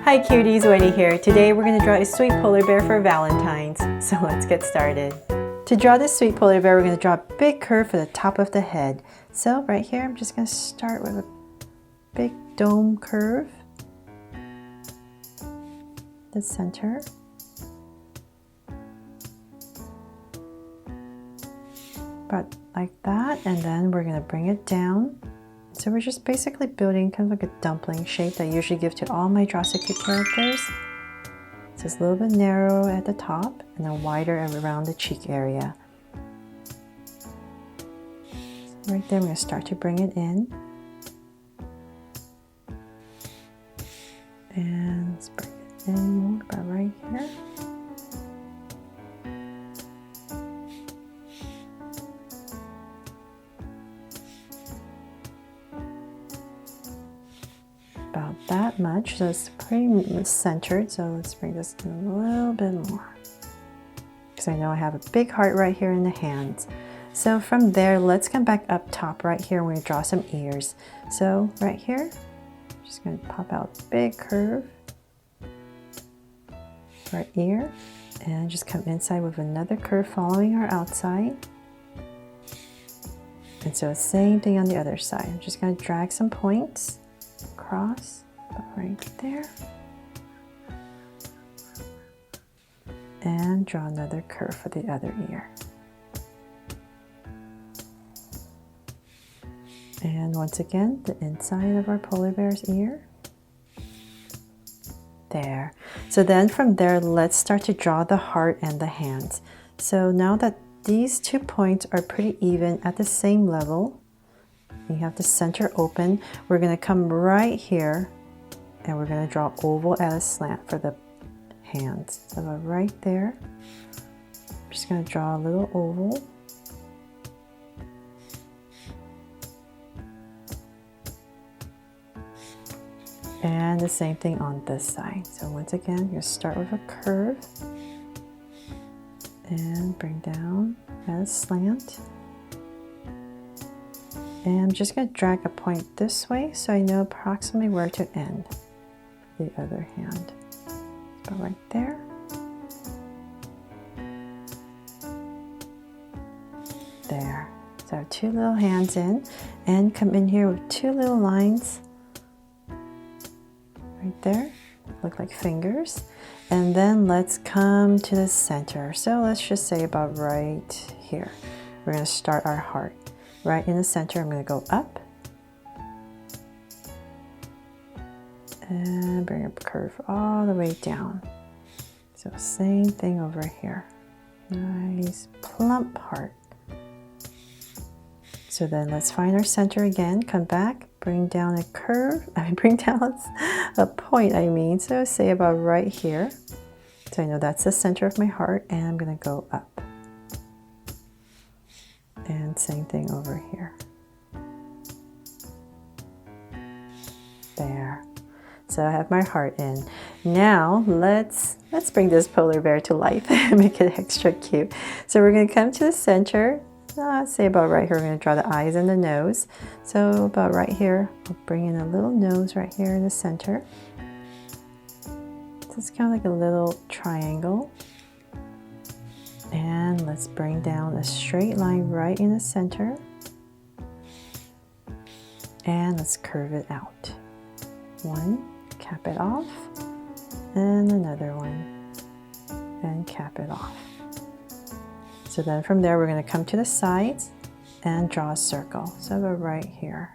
Hi cuties, Wendy here. Today we're going to draw a sweet polar bear for Valentine's. So let's get started. To draw this sweet polar bear, we're going to draw a big curve for the top of the head. So right here, I'm just going to start with a big dome curve. The center. About like that, and then we're going to bring it down. So we're just basically building kind of like a dumpling shape that I usually give to all my Draw-Secute characters. So it's a little bit narrow at the top and then wider around the cheek area. So right there, I'm going to start to bring it in. And let's bring it in more about right here. About that much, so it's pretty centered. So let's bring this in a little bit more, because I know I have a big heart right here in the hands. So from there, let's come back up top right here. We're going to draw some ears. So right here, I'm just going to pop out a big curve for our ear, and just come inside with another curve following our outside. And so same thing on the other side. I'm just going to drag some points across, right there, and draw another curve for the other ear. And once again, the inside of our polar bear's ear. There. So then from there, let's start to draw the heart and the hands. So now that these 2 points are pretty even at the same level, you have the center open, we're going to come right here and we're going to draw oval at a slant for the hands. So right there, I'm just going to draw a little oval. And the same thing on this side. So once again, you're going to start with a curve and bring down at a slant. And I'm just going to drag a point this way so I know approximately where to end the other hand. So right there. There. So 2 little hands in, and come in here with 2 little lines right there. Look like fingers. And then let's come to the center. So let's just say about right here. We're going to start our heart. Right in the center, I'm going to go up and bring a curve all the way down. So same thing over here. Nice plump heart. So then let's find our center again, come back, bring down a curve, bring down a point, so say about right here. So I know that's the center of my heart, and I'm going to go up. And same thing over here. There. So I have my heart in. Now let's bring this polar bear to life and make it extra cute. So we're going to come to the center. Say about right here, we're going to draw the eyes and the nose. So about right here, I'll bring in a little nose right here in the center. So it's kind of like a little triangle. And let's bring down a straight line right in the center. And let's curve it out. One, cap it off. And another one. And cap it off. So then from there, we're going to come to the sides and draw a circle. So we're right here.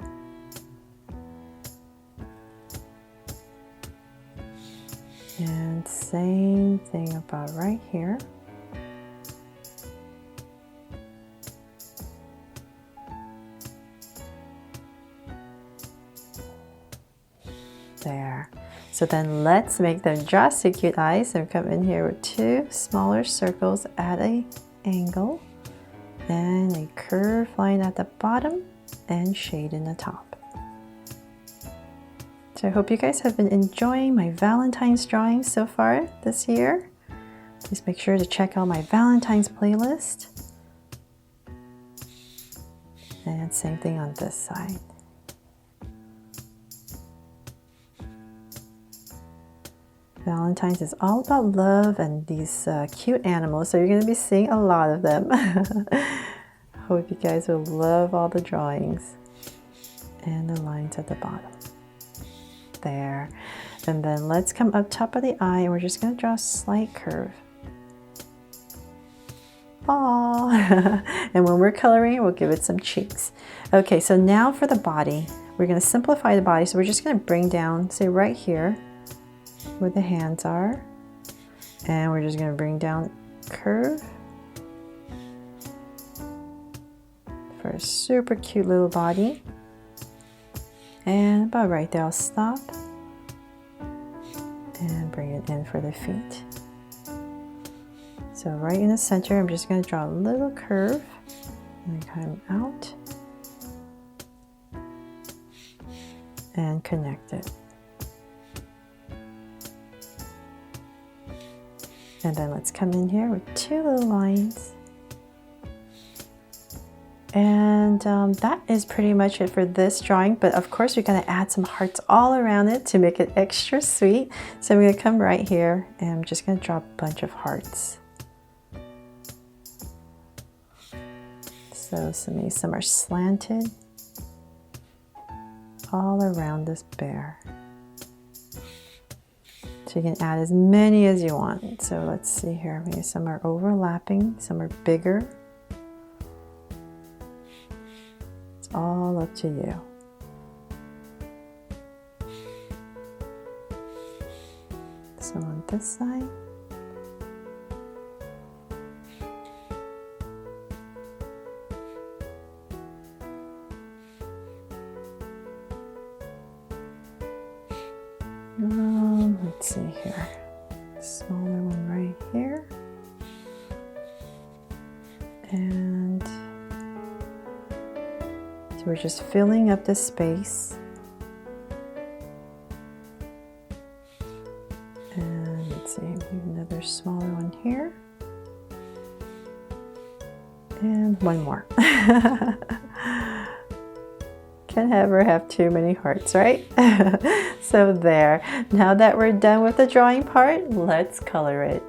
And same thing about right here. There. So then let's make them Draw-Secute eyes. So come in here with 2 smaller circles at an angle and a curved line at the bottom and shade in the top. So I hope you guys have been enjoying my Valentine's drawings so far this year. Please make sure to check out my Valentine's playlist. And same thing on this side. Valentine's is all about love and these cute animals, so you're going to be seeing a lot of them. Hope you guys will love all the drawings and the lines at the bottom. There. And then let's come up top of the eye and we're just going to draw a slight curve. Aww. And when we're coloring, we'll give it some cheeks. Okay, so now for the body. We're going to simplify the body, so we're just going to bring down, say right here, where the hands are, and we're just going to bring down curve for a super cute little body, and about right there I'll stop and bring it in for the feet. So right in the center I'm just going to draw a little curve and come out and connect it. And then let's come in here with two little lines. And that is pretty much it for this drawing, but of course we're going to add some hearts all around it to make it extra sweet. So I'm going to come right here and I'm just going to draw a bunch of hearts. So maybe some are slanted all around this bear. So you can add as many as you want. So let's see here, maybe some are overlapping, some are bigger. It's all up to you. So on this side. Let's see here, smaller one right here, and so we're just filling up the space, and let's see, another smaller one here, and one more. Can never have too many hearts, right? So there. Now that we're done with the drawing part, let's color it.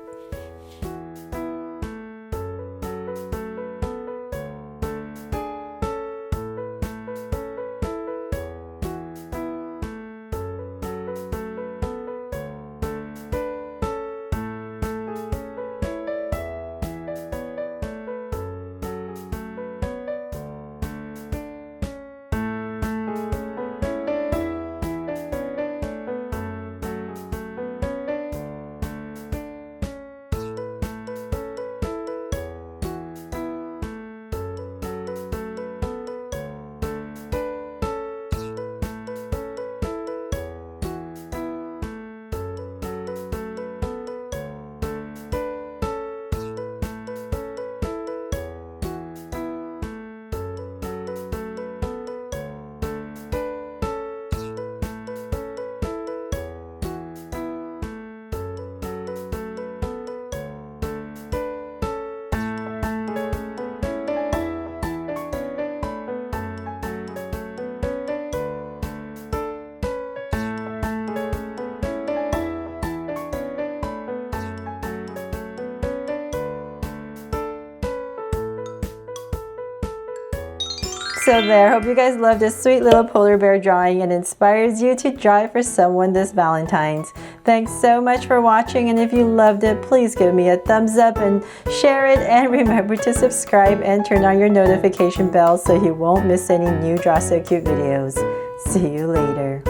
So there, hope you guys love this sweet little polar bear drawing and inspires you to draw it for someone this Valentine's. Thanks so much for watching, and if you loved it, please give me a thumbs up and share it, and remember to subscribe and turn on your notification bell so you won't miss any new Draw So Cute videos. See you later.